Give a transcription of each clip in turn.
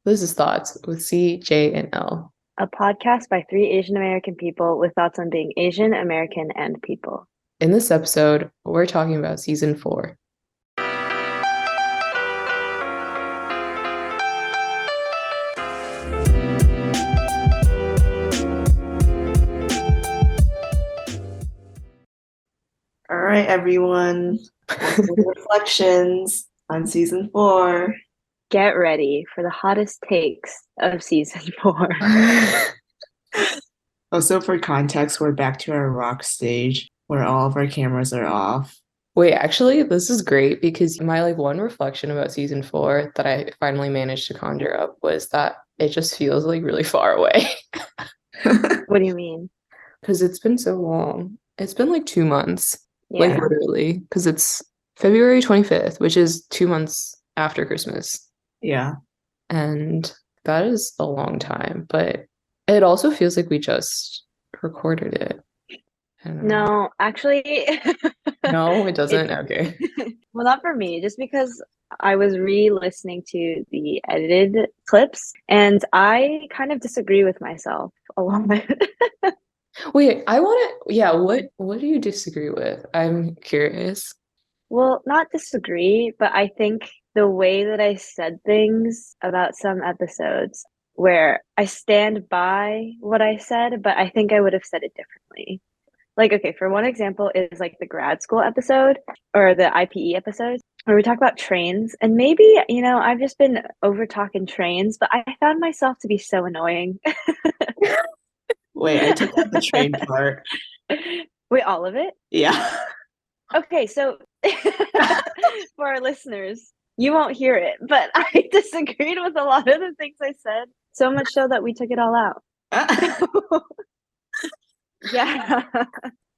This is Thoughts with C, J, and L. A podcast by three Asian American people with thoughts on being Asian, American, and people. In this episode, we're talking about season 4. All right, everyone. Reflections on season 4. Get ready for the hottest takes of season 4. Also, for context, we're back to our rock stage where all of our cameras are off. Wait, actually, this is great because my one reflection about season 4 that I finally managed to conjure up was that it just feels really far away. What do you mean? Because it's been so long. It's been 2 months, Yeah. literally, because it's February 25th, which is 2 months after Christmas. Yeah. And that is a long time, but it also feels like we just recorded it. I don't know. No, actually, No, it doesn't? Okay. well, not for me, just because I was re-listening to the edited clips and I kind of disagree with myself a lot. Wait, what do you disagree with? I'm curious. Well, not disagree, but I think the way that I said things about some episodes where I stand by what I said, but I think I would have said it differently. Okay, for one example is the grad school episode or the IPE episode where we talk about trains. And maybe, I've just been over talking trains, but I found myself to be so annoying. Wait, I took out the train part. Wait, all of it? Yeah. Okay, so for our listeners, you won't hear it, but I disagreed with a lot of the things I said, so much so that we took it all out. Yeah.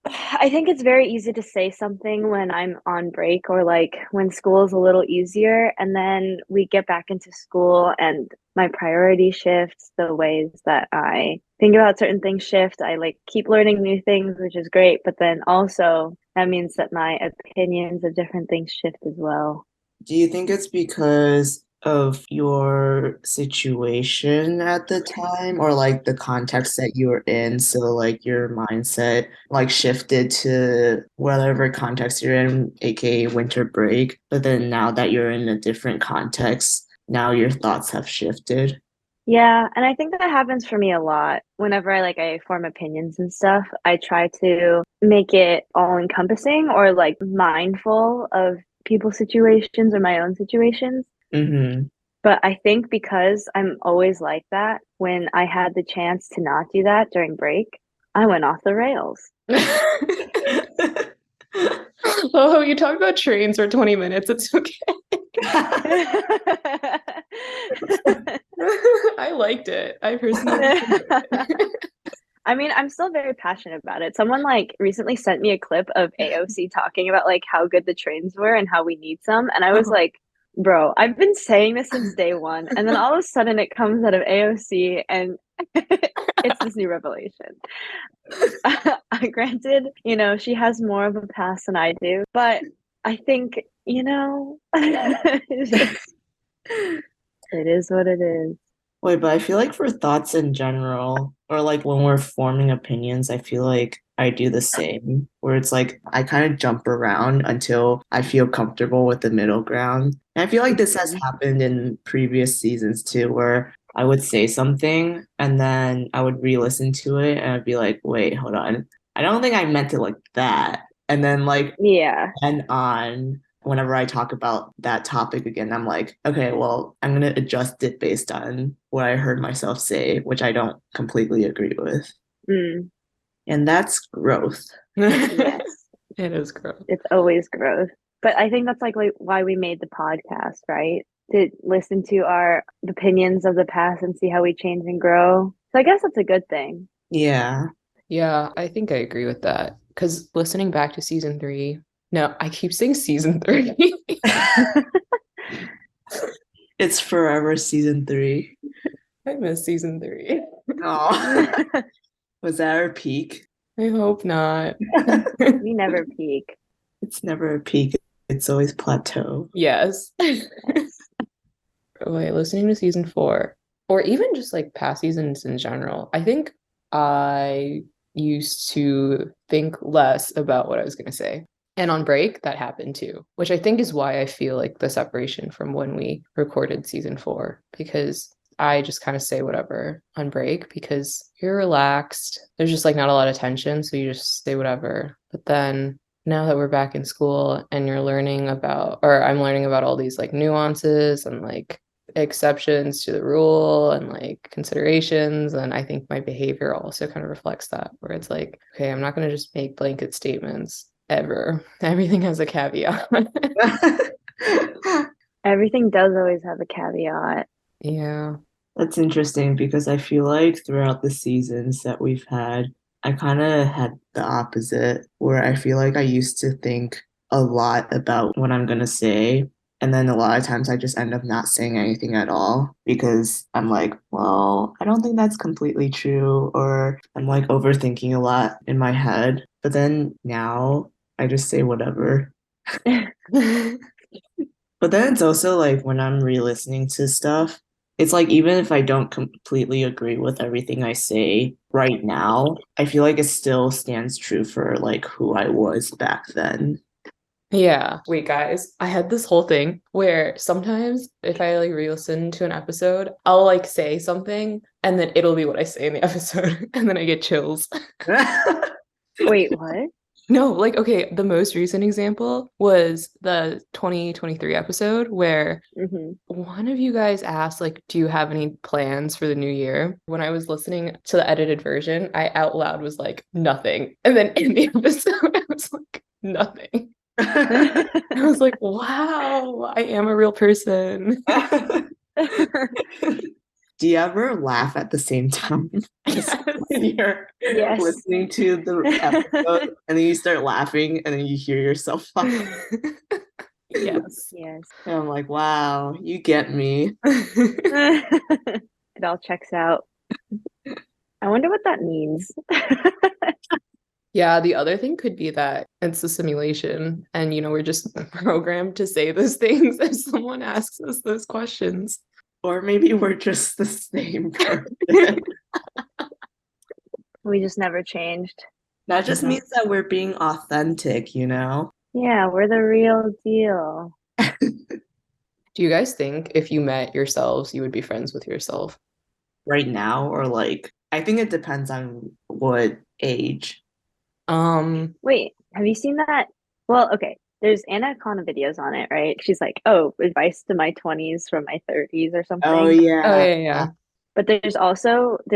I think it's very easy to say something when I'm on break or when school is a little easier, and then we get back into school and my priority shifts, the ways that I think about certain things shift. I keep learning new things, which is great, but then also that means that my opinions of different things shift as well. Do you think it's because of your situation at the time or the context that you were in? So your mindset shifted to whatever context you're in, aka winter break. But then now that you're in a different context, now your thoughts have shifted. Yeah, and I think that happens for me a lot. Whenever I form opinions and stuff, I try to make it all encompassing or mindful of people's situations or my own situations. Mm-hmm. But I think because I'm always like that, when I had the chance to not do that during break, I went off the rails. Oh, you talked about trains for 20 minutes. It's okay. I liked it. I personally enjoyed it. I mean, I'm still very passionate about it. Someone recently sent me a clip of AOC talking about how good the trains were and how we need some. And I was like, bro, I've been saying this since day one. And then all of a sudden it comes out of AOC and it's this new revelation. Granted, she has more of a past than I do, but I think, it is what it is. Wait, but I feel like for thoughts in general, or when we're forming opinions, I feel like I do the same, where it's I kind of jump around until I feel comfortable with the middle ground. And I feel like this has happened in previous seasons too, where I would say something and then I would re-listen to it and I'd be like, wait, hold on. I don't think I meant it like that. And then Yeah. and on whenever I talk about that topic again, I'm like, okay, well, I'm going to adjust it based on what I heard myself say, which I don't completely agree with. Mm. And that's growth. Yes. It is growth. It's always growth. But I think that's why we made the podcast, right? To listen to our opinions of the past and see how we change and grow. So I guess that's a good thing. Yeah. Yeah, I think I agree with that. Because listening back to season 3, no, I keep saying season 3. It's forever season 3. I miss season 3. Oh, was that our peak? I hope not. We never peak. It's never a peak. It's always plateau. Yes. Wait, listening to season 4, or even just like past seasons in general. I think I used to think less about what I was going to say. And on break, that happened too, which I think is why I feel like the separation from when we recorded season 4, because I just kind of say whatever on break because you're relaxed. There's just like not a lot of tension, so you just say whatever. But then now that we're back in school and you're learning about, or I'm learning about all these like nuances and like exceptions to the rule and like considerations, and I think my behavior also kind of reflects that, where it's like, okay, I'm not going to just make blanket statements ever. Everything has a caveat. Everything does always have a caveat. Yeah. That's interesting because I feel like throughout the seasons that we've had, I kind of had the opposite, where I feel like I used to think a lot about what I'm going to say. And then a lot of times I just end up not saying anything at all because I'm like, well, I don't think that's completely true. Or I'm like overthinking a lot in my head. But then now I just say whatever. But then it's also like when I'm re-listening to stuff, it's like even if I don't completely agree with everything I say right now, I feel like it still stands true for like who I was back then. Yeah. Wait, guys, I had this whole thing where sometimes if I like re-listen to an episode, I'll like say something and then it'll be what I say in the episode and then I get chills. Wait, what? No, like, okay, the most recent example was the 2023 episode where Hmm. one of you guys asked, like, do you have any plans for the new year? When I was listening to the edited version, I out loud was like, nothing. And then in the episode, I was like, nothing. I was like, wow, I am a real person. Do you ever laugh at the same time? Just Yes. when you're Yes. listening to the episode and then you start laughing and then you hear yourself laugh. Yes. Yes. And I'm like, wow, you get me. It all checks out. I wonder what that means. Yeah, the other thing could be that it's a simulation and we're just programmed to say those things if someone asks us those questions. Or maybe we're just the same person. We just never changed. That just means that we're being authentic, you know? Yeah, we're the real deal. Do you guys think if you met yourselves, you would be friends with yourself? Right now, or like, I think it depends on what age. Wait, have you seen that? Well, okay. There's Anna Cona videos on it, right? She's like, oh, advice to my 20s from my 30s or Oh, something. oh yeah. yeah. But there's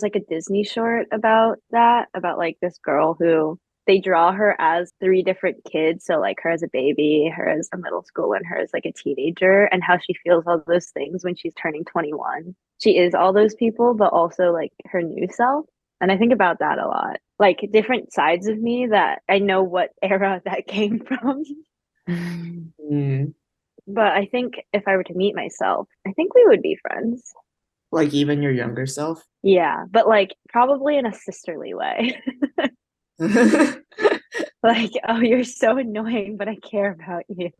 like a Disney short about that, about like this girl who they draw her as 3 different kids. So like her as a baby, her as a middle schooler, and her as like a teenager, and how she feels all those things when she's turning 21. She is all those people, but also like her new self. And I think about that a lot. Like different sides of me that I know what era that came from. Mm, But I think if I were to meet myself, I think we would be friends. like even your younger self. Yeah, but like probably in a sisterly way. Like, oh, you're so annoying, but I care about you.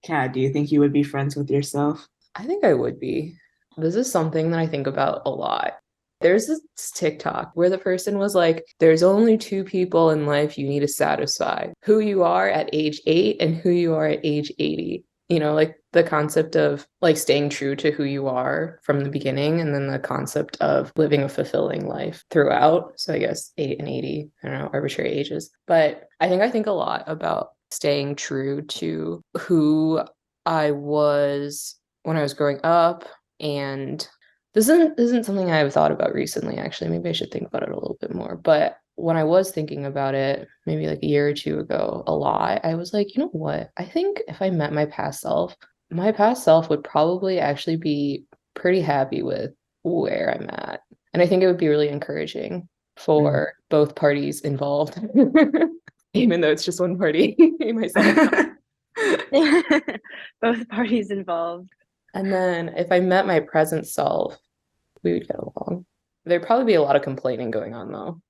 Kat, do you think you would be friends with yourself? I think I would be. This is something that I think about a lot. There's this TikTok where the person was like, there's only 2 people in life you need to satisfy, who you are at age 8 and who you are at age 80. Like the concept of like staying true to who you are from the beginning, and then the concept of living a fulfilling life throughout. So I guess 8 and 80, I don't know, arbitrary ages. But I think a lot about staying true to who I was when I was growing up. And this isn't something I've thought about recently, actually. Maybe I should think about it a little bit more. But when I was thinking about it, maybe like a year or two ago, a lot, I was like, you know what? I think if I met my past self would probably actually be pretty happy with where I'm at. And I think it would be really encouraging for both parties involved, even though it's just one party, myself. Both parties involved. And then if I met my present self, we would get along. There'd probably be a lot of complaining going on though.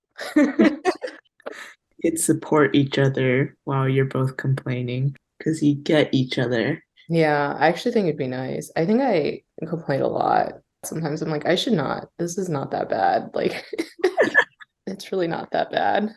You'd support each other while you're both complaining because you get each other. Yeah, I actually think it'd be nice. I think I complain a lot. Sometimes I'm like, I should not. This is not that bad. Like, it's really not that bad.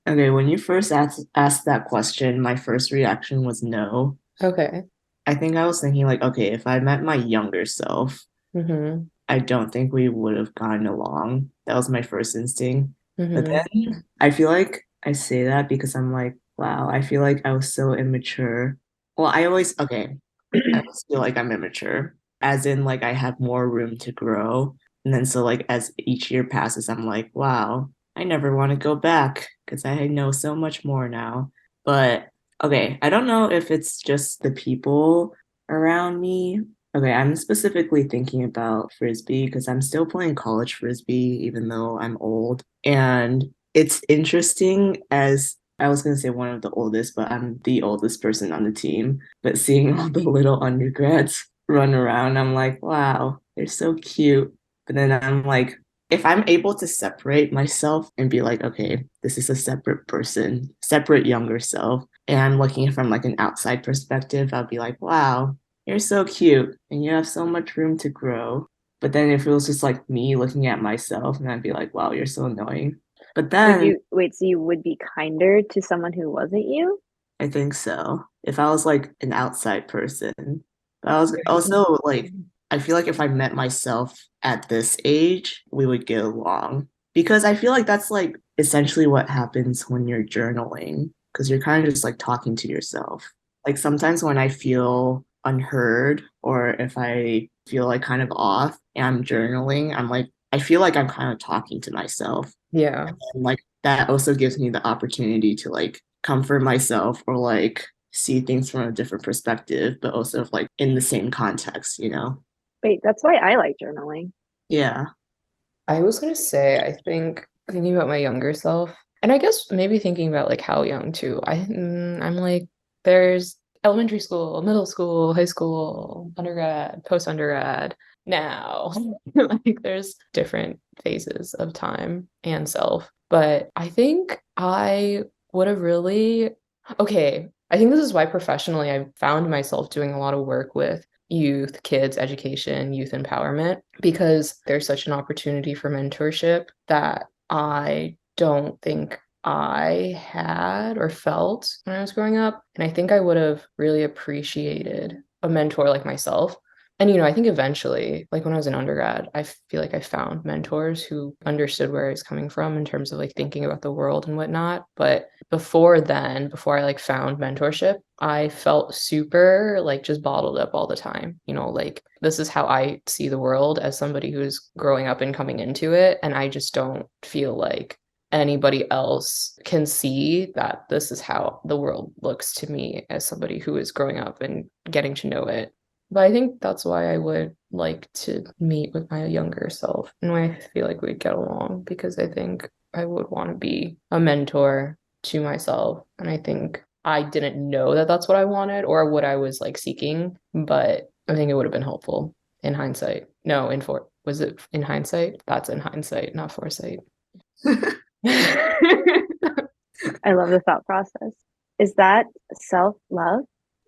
Okay, when you first asked that question, my first reaction was no. Okay. I think I was thinking like, okay, if I met my younger self, Mm-hmm. I don't think we would have gotten along. That was my first instinct. But Mm-hmm. then I feel like I say that because I'm like, wow, I feel like I was so immature. Well, okay, I always feel like I'm immature, as in like I have more room to grow. And then so like as each year passes, I'm like, wow, I never want to go back because I know so much more now. But okay, I don't know if it's just the people around me. Okay, I'm specifically thinking about frisbee because I'm still playing college frisbee even though I'm old. And it's interesting as I was going to say one of the oldest, but I'm the oldest person on the team. But seeing all the little undergrads run around, I'm like, wow, they're so cute. But then I'm like, if I'm able to separate myself and be like, okay, this is a separate person, separate younger self, and I'm looking from like an outside perspective, I'll be like, wow, you're so cute and you have so much room to grow. But then if it was just like me looking at myself, and I'd be like, wow, you're so annoying. But Would then you wait, so you would be kinder to someone who wasn't you? I think so. If I was like an outside person, but I was also like, I feel like if I met myself at this age, we would get along because I feel like that's like essentially what happens when you're journaling because you're kind of just like talking to yourself. Like sometimes when I feel unheard or if I feel like kind of off and I'm journaling, I'm like, I feel like I'm kind of talking to myself. Yeah. And like that also gives me the opportunity to like comfort myself or like see things from a different perspective, but also like in the same context, you know? Wait, that's why I like journaling. Yeah. I was gonna say, I think thinking about my younger self, and I guess maybe thinking about like how young too. I'm like, there's elementary school, middle school, high school, undergrad, post-undergrad. Now, like there's different phases of time and self. But I think I would have really, okay, I think this is why professionally I found myself doing a lot of work with youth, kids, education, youth empowerment, because there's such an opportunity for mentorship that I don't think I had or felt when I was growing up. And I think I would have really appreciated a mentor like myself. And, I think eventually, like when I was an undergrad, I feel like I found mentors who understood where I was coming from in terms of like thinking about the world and whatnot. But before then, before I like found mentorship, I felt super like just bottled up all the time. Like this is how I see the world as somebody who's growing up and coming into it. And I just don't feel like anybody else can see that this is how the world looks to me as somebody who is growing up and getting to know it. But I think that's why I would like to meet with my younger self and why I feel like we'd get along because I think I would want to be a mentor to myself. And I think I didn't know that that's what I wanted or what I was like seeking, but I think it would have been helpful in hindsight. No, was it in hindsight? That's in hindsight, not foresight. I love the thought process. Is that self-love?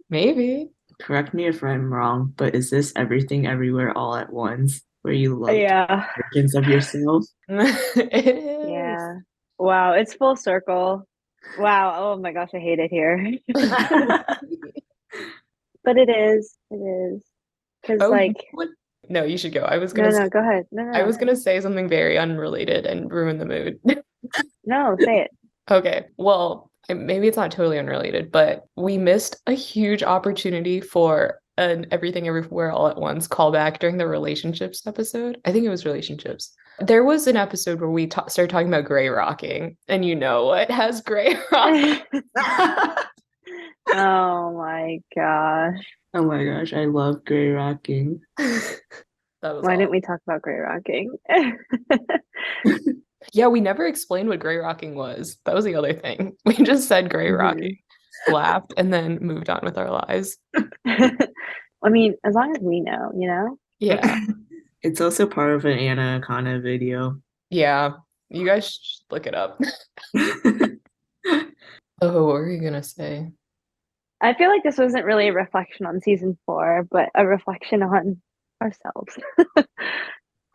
Maybe. Correct me if I'm wrong, but is this everything everywhere all at once where you love Yeah. versions of yourself? It is. Yeah. Wow, it's full circle. Wow. Oh my gosh, I hate it here. But it is. It is. Because Oh, like, what? No, you should go. no, no, go ahead. No, I no, was gonna say something very unrelated and ruin the mood. no, say it. Okay, well, maybe it's not totally unrelated, but we missed a huge opportunity for an Everything Everywhere All at Once callback during the relationships episode. I think it was relationships. There was an episode where we started talking about gray rocking, and you know what has gray rock? Oh my gosh. Oh my gosh, I love gray rocking. That was Why didn't all. we talk about gray rocking? Yeah, we never explained what gray rocking was. That was the other thing. We just said gray rocking, Mhm. laughed, and then moved on with our lives. I mean, as long as we know, you know? Yeah. It's also part of an Anna Akana video. Yeah. You guys should look it up. Oh, what were you gonna say? I feel like this wasn't really a reflection on season 4, but a reflection on ourselves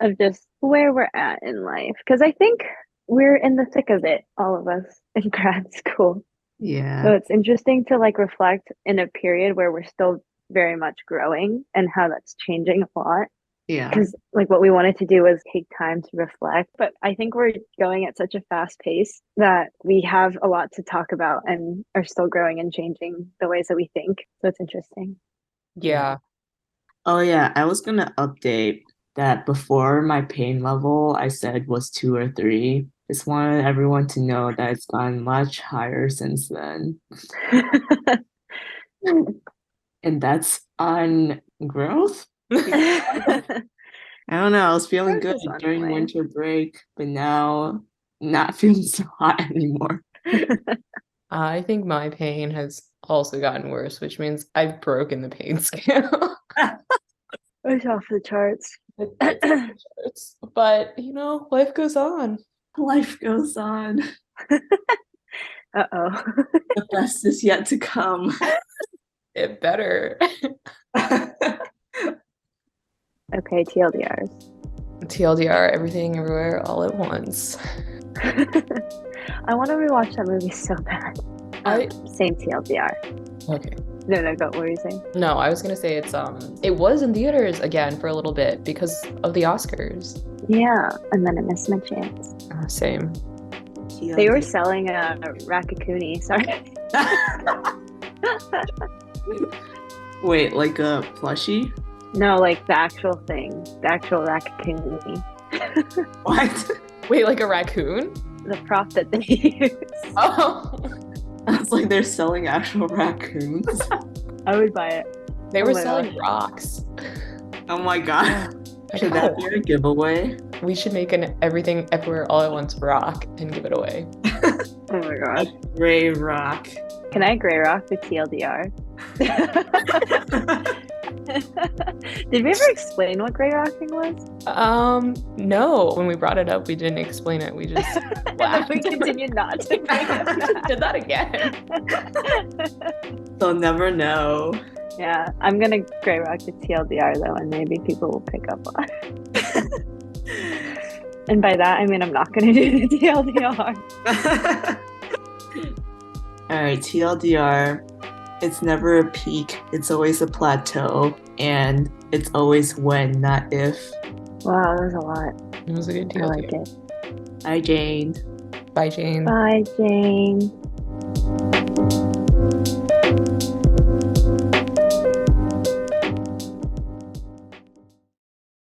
of just where we're at in life. Because I think we're in the thick of it, all of us in grad school. So Yeah. it's interesting to like reflect in a period where we're still very much growing and how that's changing a lot. Yeah. Because like what we wanted to do was take time to reflect, but I think we're going at such a fast pace that we have a lot to talk about and are still growing and changing the ways that we think. So it's interesting. Yeah. Oh yeah, I was gonna update that before my pain level I said was 2 or 3. Just wanted everyone to know that it's gone much higher since then. And that's on growth? I don't know, I was feeling Growth good is one during way. winter break, but now not feeling so hot anymore. I think my pain has also gotten worse, which means I've broken the pain scale. It's off the charts. It's off the charts. But, life goes on. Life goes on. Uh-oh. The best is yet to come. It better. Okay, TLDRs. TLDR, everything, everywhere, all at once. I want to rewatch that movie so bad. Same TLDR. Okay. No, go. What were you saying? No, I was gonna say it was in theaters again for a little bit because of the Oscars. Yeah, and then I missed my chance. Same. They were selling a Rakakuni. Sorry. Wait, like a plushie? No, like the actual thing, the actual Rakakuni. What? Wait, like a raccoon? The prop that they use. Oh, I was like, they're selling actual raccoons. I would buy it. they Oh were my selling gosh. rocks. Oh my god. Should that be a giveaway? We should make an everything everywhere all at once rock and give it away. Oh my god. Gray rock. Can I gray rock the TLDR? Did we ever explain what gray rocking was? No. When we brought it up, we didn't explain it. We just laughed. We continued not to. We just did that again. They'll never know. Yeah, I'm gonna gray rock the TLDR though, and maybe people will pick up on it. And by that, I mean I'm not gonna do the TLDR. All right, TLDR. It's never a peak. It's always a plateau. And it's always when, not if. Wow, that was a lot. It was a good I TLDR. like it. Hi, Jane. Bye, Jane. Bye, Jane.